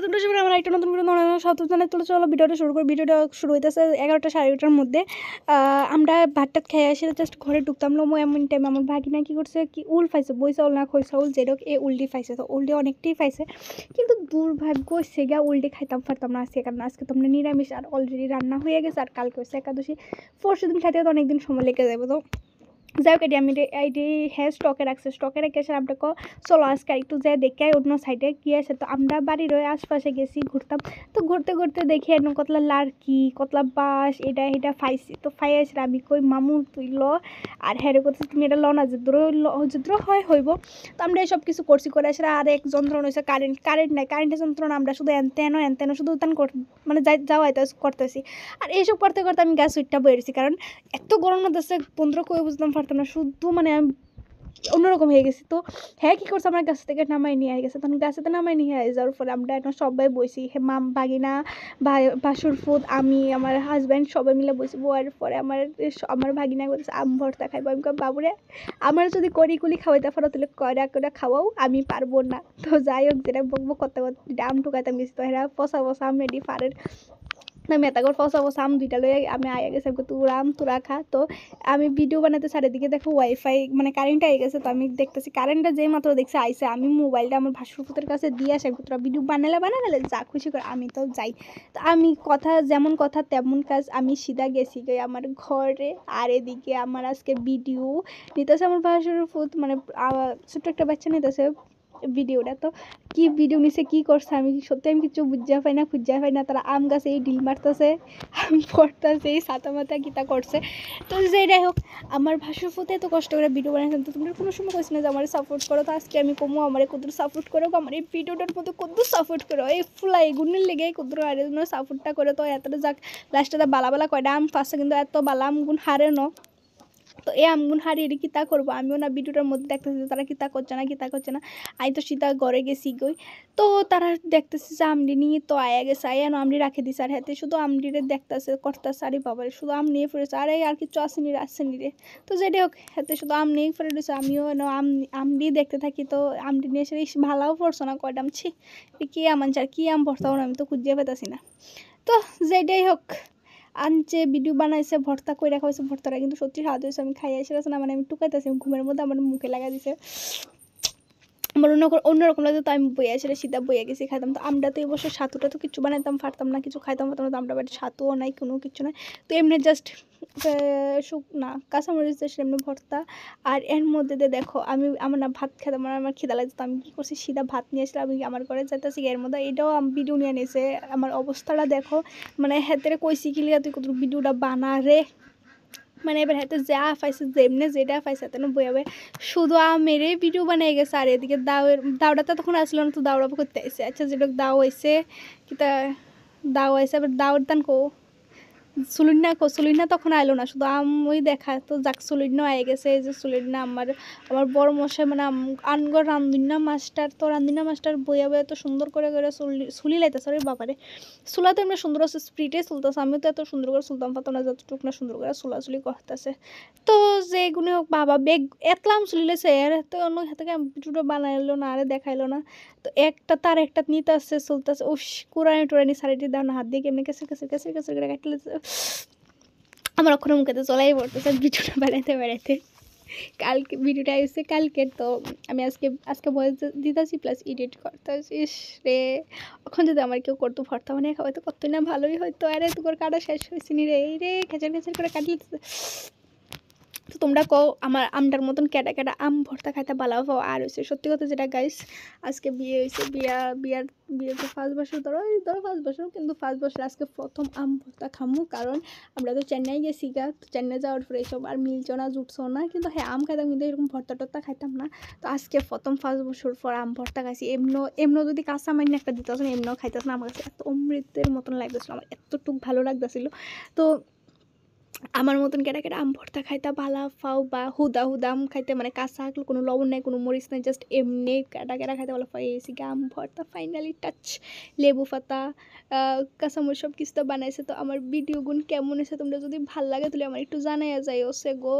তোমরা সবাই আমার একটা নতুন ভিডিও সাবধানে তুলে চলো ভিডিওটা শুরু করি। ভিডিওটা শুরু হইতেছে 11টা 11:30টার মধ্যে। আমরা ভাতটা খেয়ে আসি, জাস্ট ঘরে ঢুকতাম লোমো এমন টাইম আমার ভাগিনা কী করছে, কি উল ফাইছে, বইসা উল না খইসা উল যেটা এ উল্টি ফাইছে। তো উল্টি অনেকটাই ফাইছে, কিন্তু দুর্ভাগ্য হচ্ছে গা উল্টি খাইতাম পারতাম না আজকে, কারণ আজকে তোমরা নিরামিষ আর অলরেডি রান্না হয়ে গেছে, আর কালকে হচ্ছে একাদশী। পরশু দিন খাইতে তো অনেকদিন সময় লেগে যাবে। তো যাই হোক, আমি এটি হ্যাঁ স্টকে রাখছে, স্টকে রেখে আসলে আমরা চলো আজকে একটু যাই দেখে অন্য সাইডে কী আছে। তো আমরা বাড়ির আশপাশে গেছি ঘুরতাম। তো ঘুরতে ঘুরতে দেখি এনে কতলা লাড়কি কতলা বাঁশ এটা ফাইছি। তো ফাই আসলে আমি কই মামু তুই ল, আর হ্যাঁ করতে তুমি এটা ল না, যদ্র হয় হইব। তো আমরা এইসব কিছু করছি করে আসলে আর এক যন্ত্রণা হয়েছে কারেন্ট নাই, কারেন্টের যন্ত্রণা আমরা শুধু এনতেন শুধু তান মানে যাওয়া করতেছি। আর এইসব করতে করতে আমি গ্যাস সুইটটা বেরিয়েছি, কারণ এত গরম লাগতেছে বন্ধুরা কই বুঝতাম পারতাম না, শুধু মানে আমি অন্যরকম হয়ে গেছি। তো হ্যাঁ কী করছে, আমার গাছ থেকে নামাই নিয়ে গেছে। তখন গাছেতে নামাই নিয়ে যাওয়ার পরে আমরা এখন সবাই বসি, মাম ভাগিনা ভাসুর ফুদ আমি আমার হাজব্যান্ড সবাই মিলে বসি। বউয়ের পরে আমার ভাগিনা করতেছে আম ভর্তা খাইবো। আমি বাবুরে আমার যদি করি খাওয়াইতে পারো তাহলে করে খাওয়াও, আমি পারবো না। তো যাই হোক, যেটা বকবো করতে করতে আম ঠুকাইতাম গেছি। তো এরা পচা আম রেডি পারের আমি এটা করে ফসা আম দুইটা লয়ে আমি আয়া গেছে তোরা আম তোরা খা। তো আমি ভিডিও বানাতে চারিদিকে দেখো ওয়াইফাই মানে কারেন্ট আই গেছে। তো আমি দেখতেছি কারেন্টটা যেই মাত্র দেখছে আইসে, আমি মোবাইলটা আমার ভাসুরপুতের কাছে দিয়ে আসে, তোরা ভিডিও বানালে যা খুশি করে। আমি তো যাই, তো আমি যেমন কথা তেমন কাজ, আমি সিধা গেছি গে আমার ঘরে। আর এদিকে আমার আজকে ভিডিও নিতেছে আমার ভাসুরপুত, মানে ছোট্ট একটা বাচ্চা নিতেছে ভিডিওটা। তো কি ভিডিও নিছে কি করছে আমি সত্যি আমি কিছু খুঁজা পাই না। তারা আম গাছে এই ডিল মারতেছে, আম পড়তেছে, এই ছাতা মাথা কিতা করছে। তো যেটাই হোক, আমার ভাষার প্রতি এত কষ্ট করে ভিডিও বানাইছেন, তো তোমরা কোনো সময় কইছি না যে আমার সাপোর্ট করো। তো আজকে আমি কমো আমার কত সাপোর্ট করো, আমার এই ভিডিওটার মধ্যে কত সাপোর্ট করো, এই ফুলাই গুণের লেগে কত আর সাপোর্টটা করে। তো এতটা যাক লাস্টে বালা কয়টা আম পাচ্ছে, কিন্তু এত বালা আম গুণ হারে ন। তো এই আমগুন হারিয়ে কিতা করবো, আমিও না ভিডিওটার মধ্যে দেখতেছি তারা কিতা করছে না। আমি তো সীতা ঘরে গেছি গই। তো তারা দেখতেছে যে আমডি নিয়ে তো আয়া গেছে, আয়ানো আমডি রাখে দিছে, আর হাতে শুধু আমডিরে দেখতেছে করতেছে। আরে বাবারে শুধু আম নিয়ে ফিরেছে, আরে আর কিছু আসেনি রে। তো যেটাই হোক, হাতে শুধু আম নিয়ে ফিরে রয়েছে, আমিও আমডি দেখতে থাকি। তো আমডি নিয়ে এসে ভালোও পড়ছো না কয়টা আমছি কি আম আনছে, আর কি আম ভর্তাও না আমি তো খুঁজে পেতেছি না। তো যেটাই হোক, আনছে ভিডিও বানাইছে ভর্তা করে রাখা হয়েছে, ভর্তাটা কিন্তু সত্যি স্বাদ হয়েছে। আমি খাই আসে না, মানে আমি টুকাইতেছি ঘুমের মধ্যে আমার মুখে লাগা দিছে, আমার অন্যরকম লাগতো। তো আমি বইয়া আসলে সীতা বইয়া গেছি খাইতাম। তো আমরা তো এই বছর সাতুটা তো কিছু বানাইতাম পারতাম না, কিছু খাইতাম পারতাম না। তো আমরা বাড়ির সাতুও নাই, কোনো কিছু নাই। তো এমনি জাস্ট কাঁচামরিচ দিয়ে এমনি ভর্তা। আর এর মধ্যে দিয়ে দেখো আমার না ভাত খেতাম, আমার খিদা লাগতো। তো আমি কী করছি, সিধা ভাত নিয়ে আসলে আমি আমার ঘরে যাইতেছি। এর মধ্যে এটাও আমি ভিডিও নিয়ে নিয়েছে। আমার অবস্থাটা দেখো, মানে হাতের কইছি কি লিয়া তুই কত ভিডিওটা বানা রে, মানে এবার হাতে যা পাইছে যেমনে যেটা পাইছে তেন বইয়াবে শুধু মেরে ভিডিও বানিয়ে গেছে। আর এদিকে দাওড়াতে তখন আসলো না, তো দাওড়া করতে আইসে। আচ্ছা যেটা দাও হয়েছে কিতা দাও হয়েছে, আবার দাওয়ার দান সুলিনা তখন আইলো না, শুধু ওই দেখা। তো যাক সুলিনা আই গেছে, এই যে সুলিনা আমার বড় মশাই মানে আনগর রান্ধুনা মাস্টার। তো রান্ধুনা মাস্টার বইয়া এত সুন্দর করে সুলি লাইতেছে। আরে বাবারে চুলা তো এমনি সুন্দর আছে, স্প্রিটে চলতেছে। আমিও তো এত সুন্দর করে চলতাম পারতাম না যতটুকু না সুন্দর করে চুলাচুলি করতেছে। তো যেগুলো হোক বাবা বেগ এতলাম চুলিলেছে এর, তো অন্য হাতে ভিডিওটা বানাইলো না, আরে দেখাইলো না। তো একটা তার একটা নিতে আসছে চলতেছে, উস কুরানি সারিটি দাও না, হাত দিয়ে কেমনি কেসে করে কাটলে আমার ওখানে মুখেতে চলাই পড়তেছে ভিডিওটা বেড়াইতে। কালকে ভিডিওটা এসেছে কালকে। তো আমি আজকে ভয়েস দিতেছি প্লাস এডিট করতেছি রে। এখন যদি আমার কেউ করতো ভর্তা বানিয়ে খাওয়াই তো কতই না ভালোই হয়তো। আরে তোর কাটা শেষ হয়েছে নি রে, এই রে খেচার করে কাটলে। তো তোমরা কও আমার আমটার মতন কেটা আম ভর্তা খাইতে ভালো পাও। আর হয়েছে সত্যি কথা যেটা গাইস, আজকে বিয়ে হয়েছে, বিয়ে তো 5 বছর ধরো 5 বছর, কিন্তু 5 বছর আজকে প্রথম আম ভর্তা খামু। কারণ আমরা তো চেন্নাই গেছি গা, তো চেন্নাই যাওয়ার পরে এইসব আর মিলছো না জুটছো না। কিন্তু হ্যাঁ আম খাইতাম, কিন্তু এরকম ভর্তা টর্তা খাইতাম না। তো আজকে প্রথম 5 বছর পর আম ভর্তা খাইছি। এমনো যদি কাঁচা মাইনে একটা দিতে আসলে এমনও খাইতেছ না, আমার কাছে এত অমৃতের মতন লাগতেছিল, আমার এতটুকু ভালো লাগতেছিল। তো আমার মতন কেটা আম ভর্তা খাইতে ভালা পাও, বা হুদা আম খাইতে মানে কাঁচা কোনো লবণ নাই কোনো মরিচ নাই, জাস্ট এমনি কেটা খাইতে ভালো পাই এসি আম ভর্তা ফাইনালি টাচ। লেবু পাতা কাঁচামরিচ সব কিছু তো বানাইছে। তো আমার ভিডিও গুণ কেমন হয়েছে তোমরা যদি ভাল লাগে তাহলে আমার একটু জানাইয়া যাই ওসে গো।